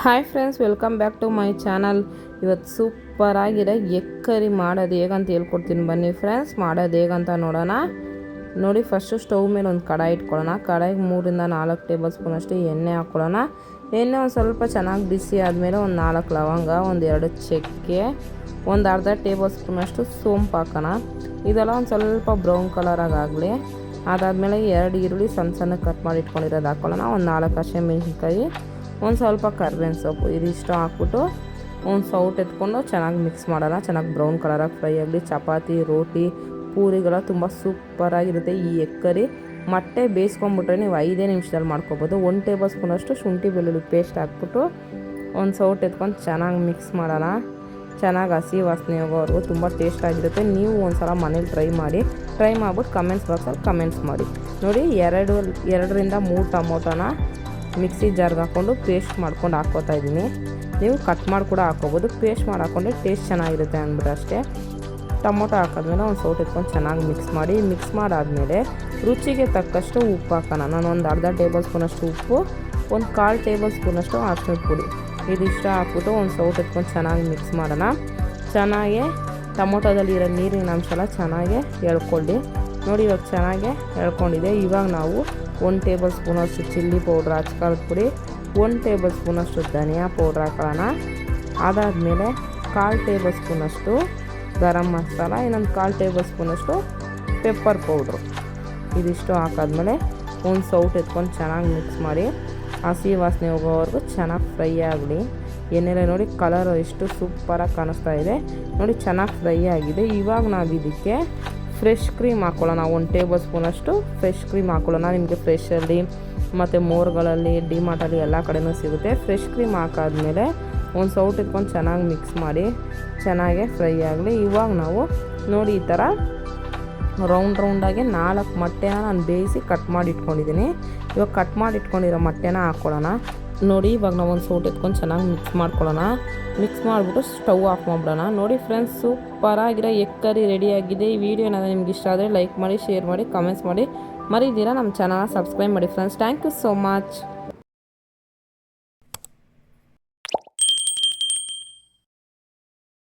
Hi friends, welcome back to my channel. ಇವತ್ತು ಸೂಪರಾಗಿರೋ egg curry ಮಾಡೋದು ಹೇಗಂತ ಹೇಳ್ಕೊಡ್ತೀನಿ ಬನ್ನಿ ಫ್ರೆಂಡ್ಸ್. ಮಾಡೋದು ಹೇಗಂತ ನೋಡೋಣ. ನೋಡಿ, ಫಸ್ಟು ಸ್ಟವ್ ಮೇಲೆ ಒಂದು ಕಡಾಯಿ ಇಟ್ಕೊಳ್ಳೋಣ. ಕಡಾಯಿಗೆ 3-4 ಟೇಬಲ್ ಸ್ಪೂನ್ ಅಷ್ಟು ಎಣ್ಣೆ ಹಾಕ್ಕೊಳ್ಳೋಣ. ಎಣ್ಣೆ ಒಂದು ಸ್ವಲ್ಪ ಚೆನ್ನಾಗಿ ಬಿಸಿ ಆದಮೇಲೆ ಒಂದು 4 ಲವಂಗ, ಒಂದು 2 ಚಕ್ಕೆ, ಒಂದು ಅರ್ಧ ಟೇಬಲ್ ಸ್ಪೂನ್ ಅಷ್ಟು ಸೋಂಪು ಹಾಕೋಣ. ಇದೆಲ್ಲ ಒಂದು ಸ್ವಲ್ಪ ಬ್ರೌನ್ ಕಲರಾಗಿ ಆಗಲಿ. ಅದಾದಮೇಲೆ 2 ಈರುಳ್ಳಿ ಸಣ್ಣ ಕಟ್ ಮಾಡಿ ಇಟ್ಕೊಂಡಿರೋದು ಹಾಕ್ಕೊಳ್ಳೋಣ. ಒಂದು 4 ಹಸಿಮೆಣಸಿನ್ಕಾಯಿ, ಒಂದು ಸ್ವಲ್ಪ ಕರ್ಬೇವಿನ ಸೊಪ್ಪು, ಇದಿಷ್ಟು ಹಾಕ್ಬಿಟ್ಟು ಒಂದು ಸೌಟ್ ಎತ್ಕೊಂಡು ಚೆನ್ನಾಗಿ ಮಿಕ್ಸ್ ಮಾಡೋಣ. ಚೆನ್ನಾಗಿ ಬ್ರೌನ್ ಕಲರಾಗಿ ಫ್ರೈ ಆಗಲಿ. ಚಪಾತಿ, ರೋಟಿ, ಪೂರಿಗೆಲ್ಲ ತುಂಬ ಸೂಪರಾಗಿರುತ್ತೆ ಈ ಎಗ್ ಕರಿ. ಮೊಟ್ಟೆ ಬೇಯಿಸ್ಕೊಂಬಿಟ್ರೆ ನೀವು 5 ನಿಮಿಷದಲ್ಲಿ ಮಾಡ್ಕೊಬೋದು. 1 ಟೇಬಲ್ ಸ್ಪೂನಷ್ಟು ಶುಂಠಿ ಬೆಳ್ಳುಳ್ಳಿ ಪೇಸ್ಟ್ ಹಾಕ್ಬಿಟ್ಟು ಒಂದು ಸೌಟ್ ಎತ್ಕೊಂಡು ಚೆನ್ನಾಗಿ ಮಿಕ್ಸ್ ಮಾಡೋಣ. ಚೆನ್ನಾಗಿ ಹಸಿ ವಾಸನೆ ಹೋಗೋವರೆಗೂ ತುಂಬ ಟೇಸ್ಟಾಗಿರುತ್ತೆ. ನೀವು ಒಂದು ಸಲ ಮನೇಲಿ ಟ್ರೈ ಮಾಡಿಬಿಟ್ಟು ಕಮೆಂಟ್ಸ್ ಬಾಕ್ಸಲ್ಲಿ ಕಮೆಂಟ್ಸ್ ಮಾಡಿ. ನೋಡಿ, 2-3 ಟೊಮೊಟೊನ ಮಿಕ್ಸಿ ಜಾರ್ಗೆ ಹಾಕ್ಕೊಂಡು ಪೇಸ್ಟ್ ಮಾಡ್ಕೊಂಡು ಹಾಕ್ಕೋತಾ ಇದ್ದೀನಿ. ನೀವು ಕಟ್ ಮಾಡಿ ಕೂಡ ಹಾಕ್ಕೋಬೋದು. ಪೇಸ್ಟ್ ಮಾಡಿ ಹಾಕ್ಕೊಂಡ್ರೆ ಟೇಸ್ಟ್ ಚೆನ್ನಾಗಿರುತ್ತೆ ಅಂದ್ಬಿಟ್ಟು ಅಷ್ಟೇ. ಟೊಮೊಟೊ ಹಾಕಿದ್ಮೇಲೆ ಒಂದು ಸೌಟ್ ಎತ್ಕೊಂಡು ಚೆನ್ನಾಗಿ ಮಿಕ್ಸ್ ಮಾಡಾದಮೇಲೆ ರುಚಿಗೆ ತಕ್ಕಷ್ಟು ಉಪ್ಪು ಹಾಕೋಣ. ನಾನು ಒಂದು ಅರ್ಧ ಟೇಬಲ್ ಸ್ಪೂನಷ್ಟು ಉಪ್ಪು, ಒಂದು 1/4 ಟೇಬಲ್ ಸ್ಪೂನಷ್ಟು ಅರಿಶಿಣದ ಪುಡಿ, ಇದಿಷ್ಟ ಹಾಕ್ಬಿಟ್ಟು ಒಂದು ಸೌಟ್ ಎತ್ಕೊಂಡು ಚೆನ್ನಾಗಿ ಮಿಕ್ಸ್ ಮಾಡೋಣ. ಚೆನ್ನಾಗಿ ಟೊಮೊಟೊದಲ್ಲಿರೋ ನೀರಿನ ಅಂಶ ಎಲ್ಲ ಚೆನ್ನಾಗಿ ಎಳ್ಕೊಳ್ಳಿ. ನೋಡಿ, ಇವಾಗ ಚೆನ್ನಾಗಿ ಎಳ್ಕೊಂಡಿದೆ. ಇವಾಗ ನಾವು 1 ಟೇಬಲ್ ಸ್ಪೂನಷ್ಟು ಚಿಲ್ಲಿ ಪೌಡ್ರ್, ಅಚ್ಕಾರದ ಪುಡಿ, 1 ಟೇಬಲ್ ಸ್ಪೂನಷ್ಟು ಧನಿಯಾ ಪೌಡ್ರ್ ಹಾಕೋಣ. ಅದಾದಮೇಲೆ 1/4 ಟೇಬಲ್ ಸ್ಪೂನಷ್ಟು ಗರಂ ಮಸಾಲ, ಇನ್ನೊಂದು 1/4 ಟೇಬಲ್ ಸ್ಪೂನಷ್ಟು ಪೆಪ್ಪರ್ ಪೌಡ್ರು, ಇದಿಷ್ಟು ಹಾಕಾದ್ಮೇಲೆ ಒಂದು ಸೌಟ್ ಎತ್ಕೊಂಡು ಚೆನ್ನಾಗಿ ಮಿಕ್ಸ್ ಮಾಡಿ ಹಸಿ ವಾಸನೆ ಹೋಗೋವರೆಗೂ ಚೆನ್ನಾಗಿ ಫ್ರೈ ಆಗಲಿ. ಎಣ್ಣೆಲೆ ನೋಡಿ ಕಲರ್ ಎಷ್ಟು ಸೂಪರಾಗಿ ಕಾಣಿಸ್ತಾ ಇದೆ. ನೋಡಿ, ಚೆನ್ನಾಗಿ ಫ್ರೈ ಆಗಿದೆ. ಇವಾಗ ನಾವು ಇದಕ್ಕೆ ಫ್ರೆಶ್ ಕ್ರೀಮ್ ಹಾಕ್ಕೊಳ್ಳೋಣ. 1 ಟೇಬಲ್ ಸ್ಪೂನಷ್ಟು ಫ್ರೆಶ್ ಕ್ರೀಮ್ ಹಾಕ್ಕೊಳ್ಳೋಣ. ನಿಮಗೆ ಫ್ರೆಶಲ್ಲಿ ಮತ್ತು ಮೋರ್ಗಳಲ್ಲಿ, ಡಿಮಾರ್ಟಲ್ಲಿ ಎಲ್ಲ ಕಡೆಯೂ ಸಿಗುತ್ತೆ. ಫ್ರೆಶ್ ಕ್ರೀಮ್ ಹಾಕಾದ್ಮೇಲೆ ಒಂದು ಸೌಟ್ ಇಟ್ಕೊಂಡು ಚೆನ್ನಾಗಿ ಮಿಕ್ಸ್ ಮಾಡಿ ಚೆನ್ನಾಗೆ ಫ್ರೈ ಆಗಲಿ. ಇವಾಗ ನಾವು ನೋಡಿ ಈ ಥರ ರೌಂಡಾಗಿ 4 ಮೊಟ್ಟೆನ ನಾನು ಬೇಯಿಸಿ ಕಟ್ ಮಾಡಿ ಇಟ್ಕೊಂಡಿದ್ದೀನಿ. ಇವಾಗ ಕಟ್ ಮಾಡಿ ಇಟ್ಕೊಂಡಿರೋ ಮೊಟ್ಟೆನ ಹಾಕ್ಕೊಳ್ಳೋಣ. ನೋಡಿ, ಇವಾಗ ನಾವು ಒಂದು ಸೌಟ್ ಎತ್ಕೊಂಡು ಚೆನ್ನಾಗಿ ಮಿಕ್ಸ್ ಮಾಡ್ಕೊಳ್ಳೋಣ. ಮಿಕ್ಸ್ ಮಾಡಿಬಿಟ್ಟು ಸ್ಟವ್ ಆಫ್ ಮಾಡಿಬಿಡೋಣ. ನೋಡಿ ಫ್ರೆಂಡ್ಸ್, ಸೂಪರಾಗಿರೋ ಎಗ್ ಕರಿ ರೆಡಿಯಾಗಿದೆ. ಈ ವಿಡಿಯೋ ಏನಾದರೂ ನಿಮ್ಗೆ ಇಷ್ಟ ಆದರೆ ಲೈಕ್ ಮಾಡಿ, ಶೇರ್ ಮಾಡಿ, ಕಮೆಂಟ್ಸ್ ಮಾಡಿ. ಮರಿದಿರಾ ನಮ್ಮ ಚಾನಲ್ನ ಸಬ್ಸ್ಕ್ರೈಬ್ ಮಾಡಿ friends. Thank you so much.